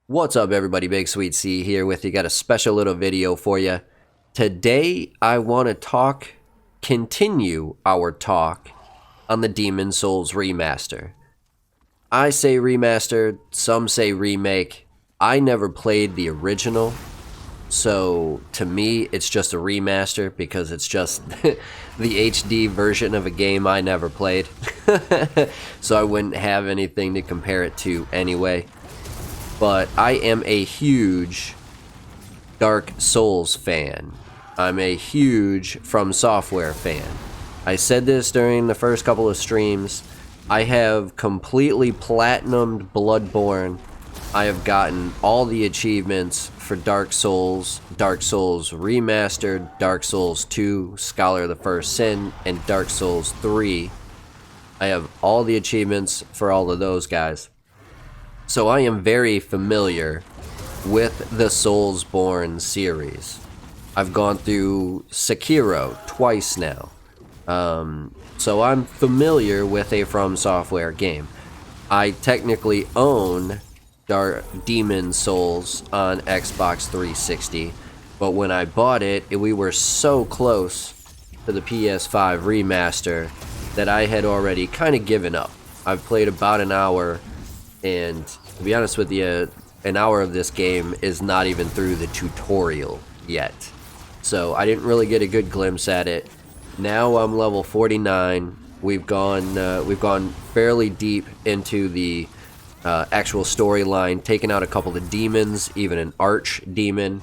What's up everybody, BigSweetC here with you. Got a special little video for you. Today I want to continue our talk on the Demon's Souls remaster. I say remaster, some say remake. I never played the original, so to me it's just a remaster because it's just the HD version of a game I never played. So I wouldn't have anything to compare it to anyway. But I am a huge Dark Souls fan. I'm a huge From Software fan. I said this during the first couple of streams. I have completely platinumed Bloodborne. I have gotten all the achievements for Dark Souls Remastered, Dark Souls 2, Scholar of the First Sin, and Dark Souls 3. I have all the achievements for all of those guys. So I am very familiar with the Soulsborne series. I've gone through Sekiro twice now. So I'm familiar with a From Software game. I technically own Demon's Souls on Xbox 360, but when I bought it, we were so close to the PS5 remaster that I had already kind of given up. I've played about an hour, and to be honest with you, an hour of this game is not even through the tutorial yet. So I didn't really get a good glimpse at it. Now I'm level 49. We've gone fairly deep into the actual storyline, taken out a couple of demons, even an archdemon.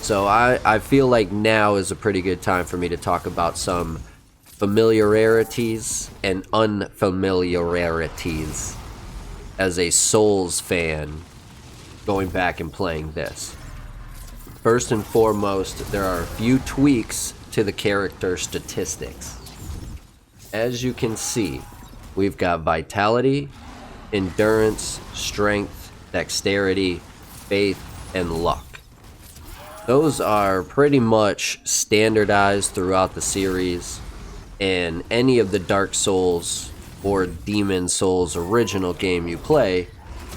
So I feel like now is a pretty good time for me to talk about some familiarities and unfamiliarities as a Souls fan going back and playing this. First and foremost, there are a few tweaks to the character statistics. As you can see, we've got vitality, endurance, strength, dexterity, faith, and luck. Those are pretty much standardized throughout the series, and any of the Dark Souls or Demon's Souls original game you play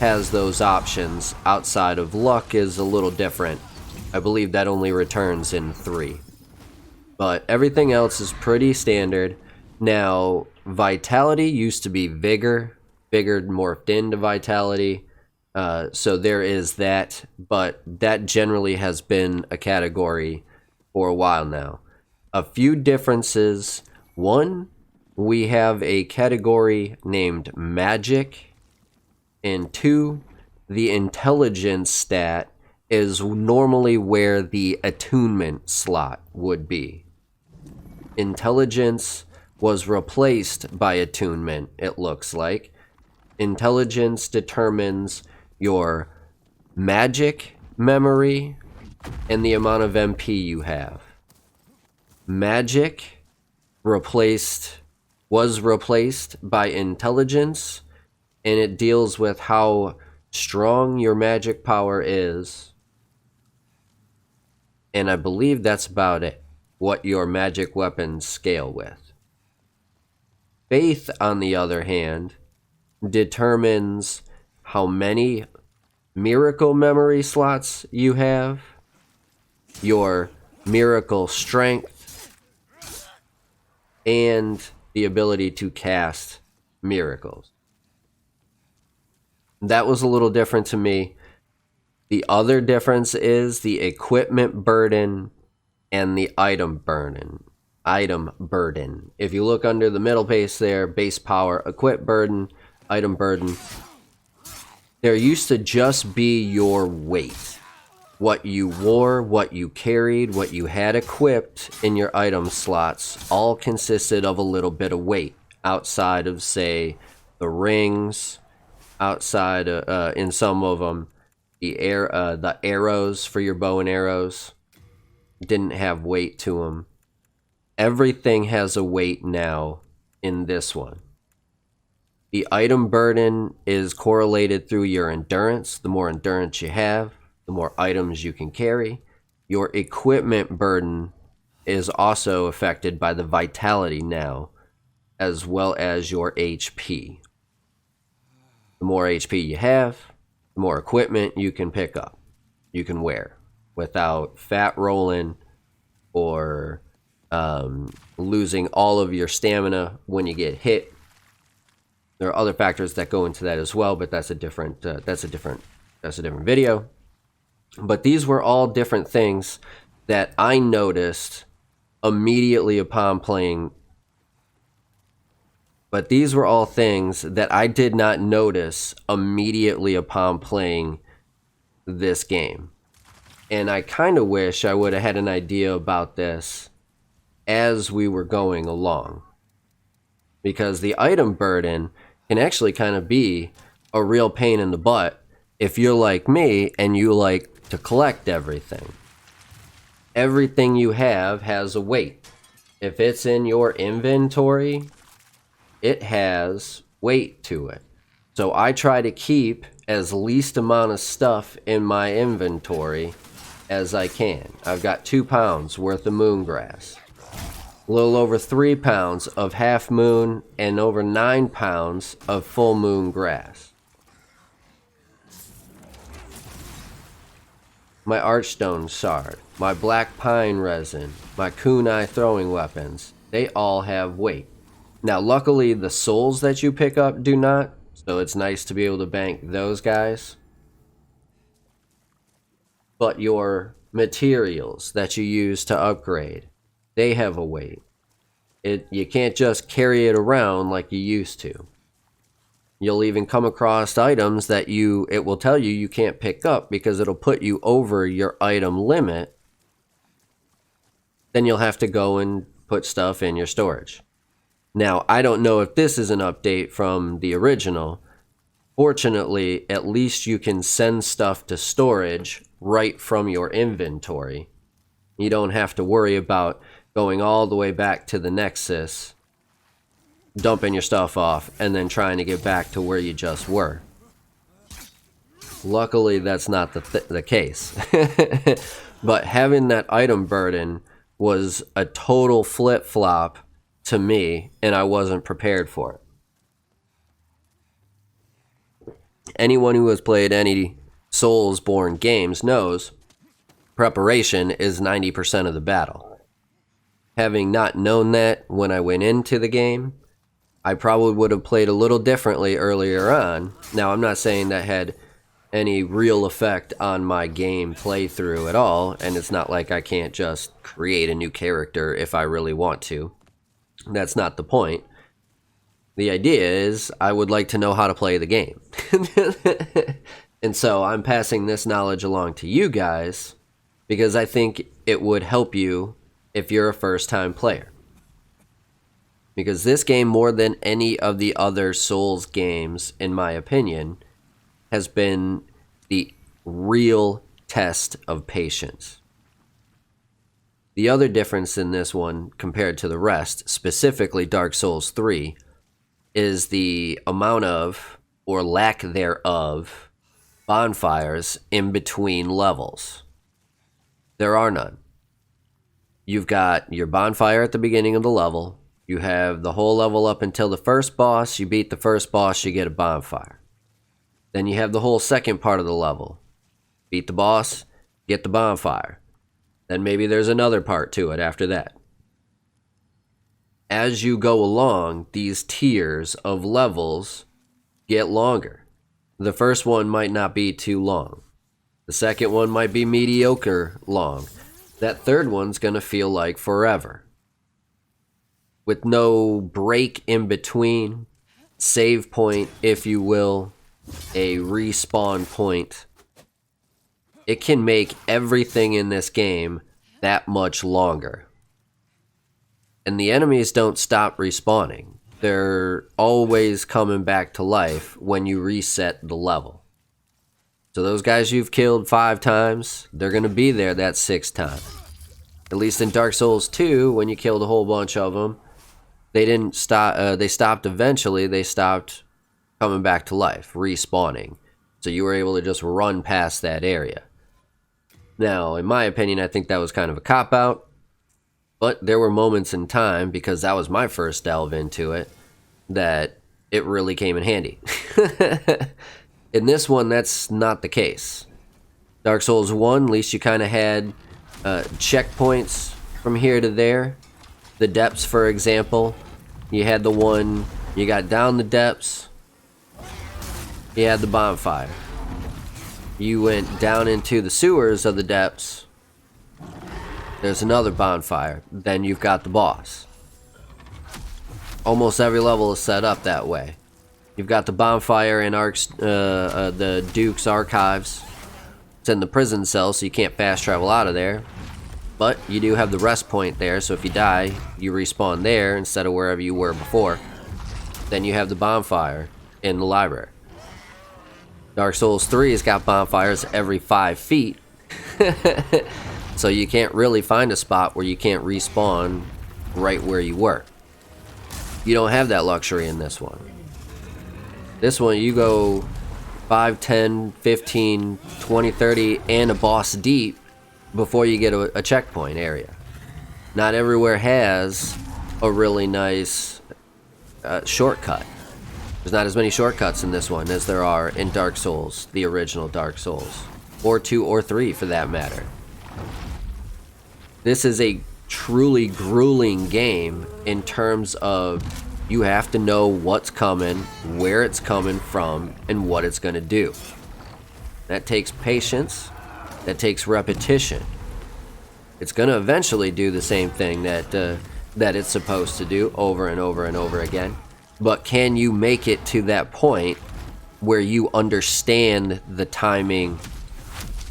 has those options. Outside of luck is a little different. I believe that only returns in 3. But everything else is pretty standard. Now, vitality used to be vigor. Vigor morphed into vitality. So there is that, but that generally has been a category for a while now. A few differences. One, we have a category named magic, and 2, the intelligence stat is normally where the attunement slot would be. Intelligence was replaced by attunement, it looks like. Intelligence determines your magic memory and the amount of MP you have. Magic was replaced by intelligence, and it deals with how strong your magic power is, and I believe that's about it, what your magic weapons scale with. Faith, on the other hand, determines how many miracle memory slots you have, your miracle strength, and the ability to cast miracles. That was a little different to me. The other difference is the equipment burden and the item burden. If you look under the middle base there, base power, equip burden, item burden, there used to just be your weight. What you wore, what you carried, what you had equipped in your item slots all consisted of a little bit of weight outside of, say, the rings, outside in some of them, the arrows for your bow and arrows didn't have weight to them. Everything has a weight now in this one. The item burden is correlated through your endurance. The more endurance you have, the more items you can carry. Your equipment burden is also affected by the vitality now, as well as your HP. The more HP you have, the more equipment you can pick up, you can wear, without fat rolling or losing all of your stamina when you get hit. There are other factors that go into that as well, but that's a different video. But these were all different things that I noticed immediately upon playing. But these were all things that I did not notice immediately upon playing this game. And I kind of wish I would have had an idea about this as we were going along. Because the item burden can actually kind of be a real pain in the butt if you're like me and you like to collect everything. Everything you have has a weight. If it's in your inventory, it has weight to it. So I try to keep as least amount of stuff in my inventory as I can. I've got 2 pounds worth of moon grass, a little over 3 pounds of half moon, and over 9 pounds of full moon grass. My archstone shard, my black pine resin, my kunai throwing weapons, they all have weight. Now, luckily, the souls that you pick up do not, so it's nice to be able to bank those guys. But your materials that you use to upgrade, they have a weight. You can't just carry it around like you used to. You'll even come across items that it will tell you you can't pick up because it'll put you over your item limit. Then you'll have to go and put stuff in your storage. Now, I don't know if this is an update from the original. Fortunately, at least you can send stuff to storage right from your inventory. You don't have to worry about going all the way back to the Nexus, dumping your stuff off, and then trying to get back to where you just were. Luckily, that's not the case. But having that item burden was a total flip-flop to me, and I wasn't prepared for it. Anyone who has played any Soulsborne games knows preparation is 90% of the battle. Having not known that when I went into the game, I probably would have played a little differently earlier on. Now, I'm not saying that had any real effect on my game playthrough at all, and it's not like I can't just create a new character if I really want to. That's not the point. The idea is I would like to know how to play the game. And so I'm passing this knowledge along to you guys because I think it would help you if you're a first-time player. Because this game, more than any of the other Souls games, in my opinion, has been the real test of patience. The other difference in this one compared to the rest, specifically Dark Souls 3, is the amount of, or lack thereof, bonfires in between levels. There are none. You've got your bonfire at the beginning of the level. You have the whole level up until the first boss. You beat the first boss, you get a bonfire. Then you have the whole second part of the level. Beat the boss, get the bonfire. Then maybe there's another part to it after that. As you go along, these tiers of levels get longer. The first one might not be too long. The second one might be mediocre long. That third one's going to feel like forever. With no break in between, save point, if you will, a respawn point. It can make everything in this game that much longer. And the enemies don't stop respawning. They're always coming back to life when you reset the level. So those guys you've killed 5 times, they're going to be there that 6th time. At least in Dark Souls 2, when you killed a whole bunch of them, they didn't stop. They stopped eventually. They stopped coming back to life, respawning. So you were able to just run past that area. Now, in my opinion, I think that was kind of a cop-out. But there were moments in time, because that was my first delve into it, that it really came in handy. In this one, that's not the case. Dark Souls 1, at least you kind of had checkpoints from here to there. The depths, for example, you had the one, you got down the depths, you had the bonfire. You went down into the sewers of the depths, there's another bonfire, then you've got the boss. Almost every level is set up that way. You've got the bonfire in the Duke's archives. It's in the prison cell, so you can't fast travel out of there. But you do have the rest point there, so if you die, you respawn there instead of wherever you were before. Then you have the bonfire in the library. Dark Souls 3 has got bonfires every 5 feet. So you can't really find a spot where you can't respawn right where you were. You don't have that luxury in this one. This one, you go 5, 10, 15, 20, 30, and a boss deep before you get a checkpoint area. Not everywhere has a really nice shortcut. There's not as many shortcuts in this one as there are in Dark Souls, the original Dark Souls. Or 2 or 3 for that matter. This is a truly grueling game in terms of you have to know what's coming, where it's coming from, and what it's going to do. That takes patience. That takes repetition. It's going to eventually do the same thing that it's supposed to do over and over and over again. But can you make it to that point where you understand the timing,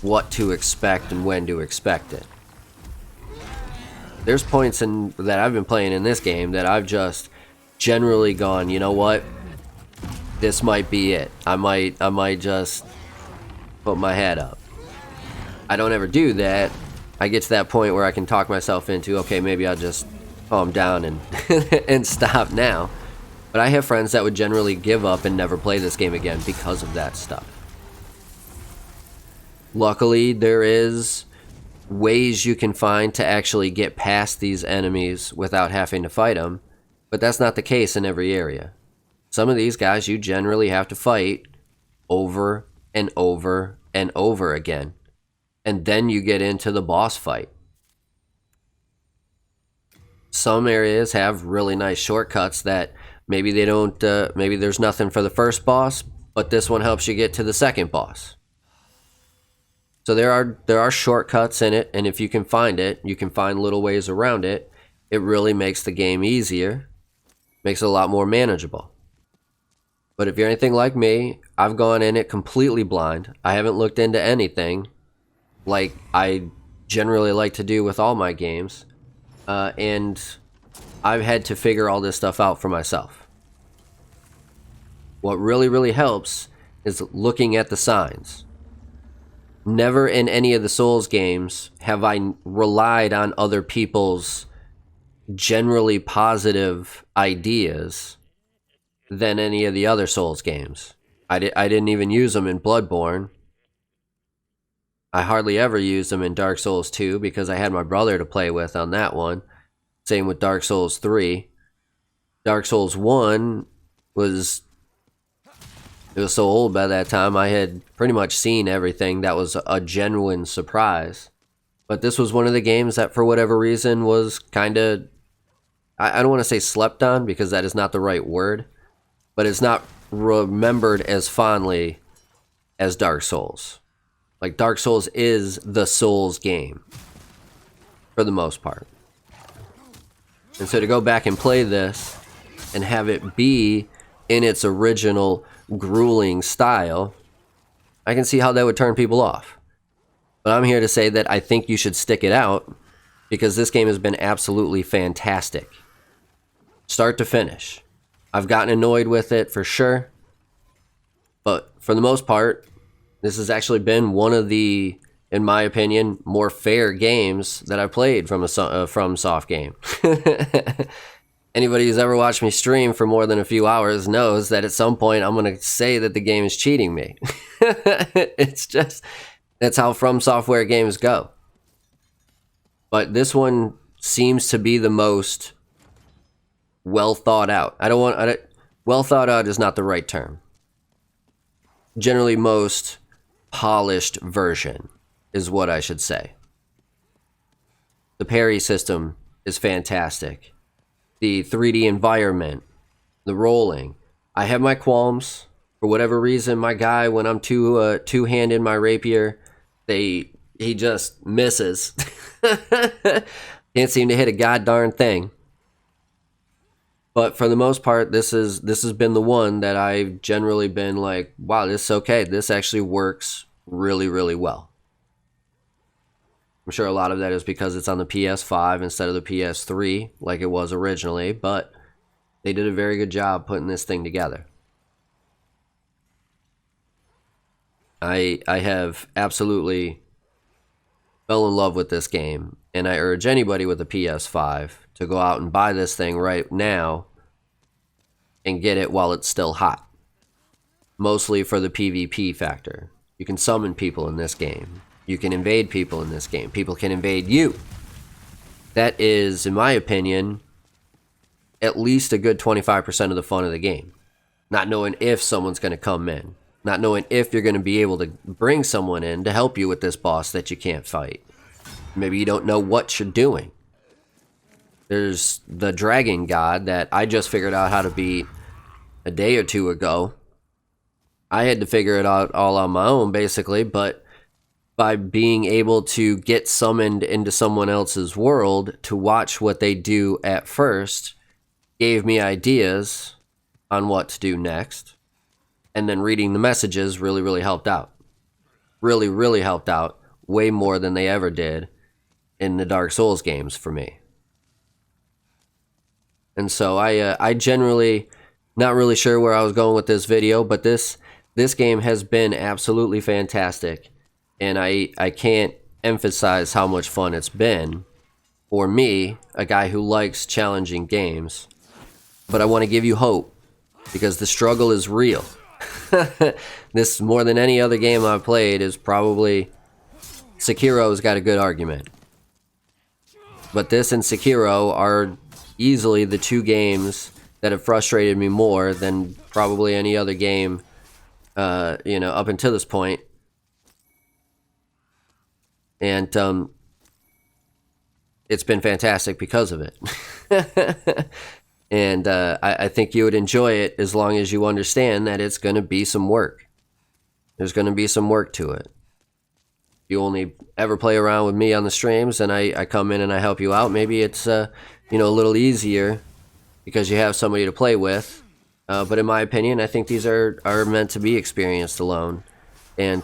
what to expect, and when to expect it? There's points that I've been playing in this game that I've just generally gone, you know what? This might be it. I might just put my head up. I don't ever do that. I get to that point where I can talk myself into, okay, maybe I'll just calm down and and stop now. But I have friends that would generally give up and never play this game again because of that stuff. Luckily, there is ways you can find to actually get past these enemies without having to fight them, but that's not the case in every area. Some of these guys you generally have to fight over and over and over again, and then you get into the boss fight. Some areas have really nice shortcuts that maybe they don't, maybe there's nothing for the first boss, but this one helps you get to the second boss. So there are shortcuts in it, and if you can find it, you can find little ways around it. It really makes the game easier, makes it a lot more manageable. But if you're anything like me, I've gone in it completely blind. I haven't looked into anything like I generally like to do with all my games, and I've had to figure all this stuff out for myself. What really, really helps is looking at the signs. Never in any of the Souls games have I relied on other people's generally positive ideas than any of the other Souls games. I didn't even use them in Bloodborne. I hardly ever used them in Dark Souls 2 because I had my brother to play with on that one. Same with Dark Souls 3. Dark Souls 1 was... It was so old by that time, I had pretty much seen everything. That was a genuine surprise. But this was one of the games that, for whatever reason, was kind of... I don't want to say slept on, because that is not the right word. But it's not remembered as fondly as Dark Souls. Like, Dark Souls is the Souls game, for the most part. And so to go back and play this, and have it be in its original grueling style, I can see how that would turn people off. But I'm here to say that I think you should stick it out, because this game has been absolutely fantastic. Start to finish. I've gotten annoyed with it for sure, but for the most part, this has actually been one of the, in my opinion, more fair games that I've played from a FromSoft game. Anybody who's ever watched me stream for more than a few hours knows that at some point I'm going to say that the game is cheating me. It's just, that's how From Software games go. But this one seems to be the most well thought out. Well thought out is not the right term. Generally most polished version is what I should say. The parry system is fantastic. The 3D environment, the rolling. I have my qualms. For whatever reason, my guy, when I'm two-handed my rapier, he just misses. Can't seem to hit a god-darn thing. But for the most part, this has been the one that I've generally been like, wow, this is okay. This actually works really, really well. I'm sure a lot of that is because it's on the PS5 instead of the PS3 like it was originally, but they did a very good job putting this thing together. I have absolutely fell in love with this game, and I urge anybody with a PS5 to go out and buy this thing right now and get it while it's still hot. Mostly for the PvP factor. You can summon people in this game. You can invade people in this game. People can invade you. That is, in my opinion, at least a good 25% of the fun of the game. Not knowing if someone's going to come in. Not knowing if you're going to be able to bring someone in to help you with this boss that you can't fight. Maybe you don't know what you're doing. There's the dragon god that I just figured out how to beat a day or two ago. I had to figure it out all on my own, basically, but by being able to get summoned into someone else's world to watch what they do at first gave me ideas on what to do next. And then reading the messages really, really helped out. Really, really helped out. Way more than they ever did in the Dark Souls games for me. And so I generally, not really sure where I was going with this video, but this game has been absolutely fantastic. And I can't emphasize how much fun it's been for me, a guy who likes challenging games. But I want to give you hope, because the struggle is real. This, more than any other game I've played, is probably... Sekiro's got a good argument. But this and Sekiro are easily the two games that have frustrated me more than probably any other game, up until this point. And it's been fantastic because of it. And I think you would enjoy it as long as you understand that it's going to be some work. There's going to be some work to it. You only ever play around with me on the streams, and I come in and I help you out. Maybe it's a little easier because you have somebody to play with. But in my opinion, I think these are meant to be experienced alone. And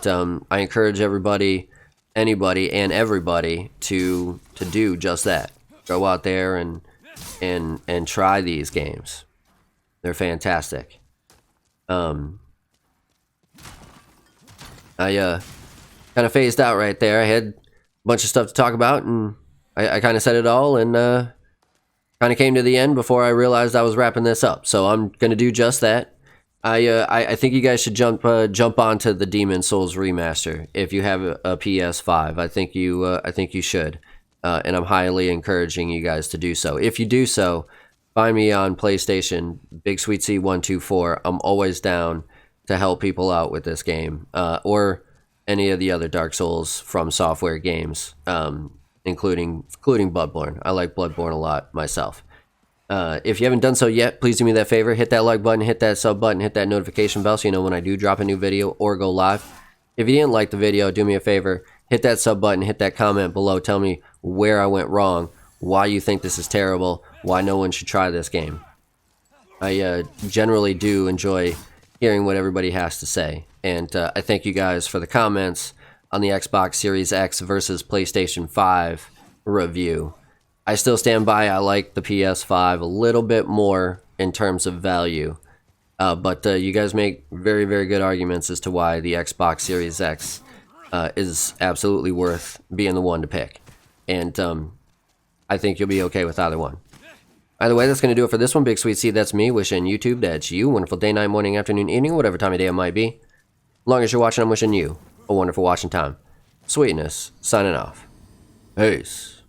I encourage everybody, anybody, and everybody to do just that. Go out there and try these games. They're fantastic. I kind of phased out right there. I had a bunch of stuff to talk about, and I kind of said it all, and kind of came to the end before I realized I was wrapping this up. So I'm gonna do just that. I think you guys should jump onto the Demon's Souls remaster if you have a PS5. I think you should. And I'm highly encouraging you guys to do so. If you do so, find me on PlayStation, BigSweetC124. I'm always down to help people out with this game, or any of the other Dark Souls from Software games, including Bloodborne. I like Bloodborne a lot myself. If you haven't done so yet, please do me that favor. Hit that like button, hit that sub button, hit that notification bell so you know when I do drop a new video or go live. If you didn't like the video, do me a favor. Hit that sub button, hit that comment below. Tell me where I went wrong, why you think this is terrible, why no one should try this game. I generally do enjoy hearing what everybody has to say. And I thank you guys for the comments on the Xbox Series X versus PlayStation 5 review. I still stand by, I like the PS5 a little bit more in terms of value. But you guys make very, very good arguments as to why the Xbox Series X is absolutely worth being the one to pick. And I think you'll be okay with either one. Either way, that's going to do it for this one. BigSweetC, that's me. Wishing YouTube, that's you. Wonderful day, night, morning, afternoon, evening, whatever time of day it might be. As long as you're watching, I'm wishing you a wonderful watching time. Sweetness, signing off. Peace.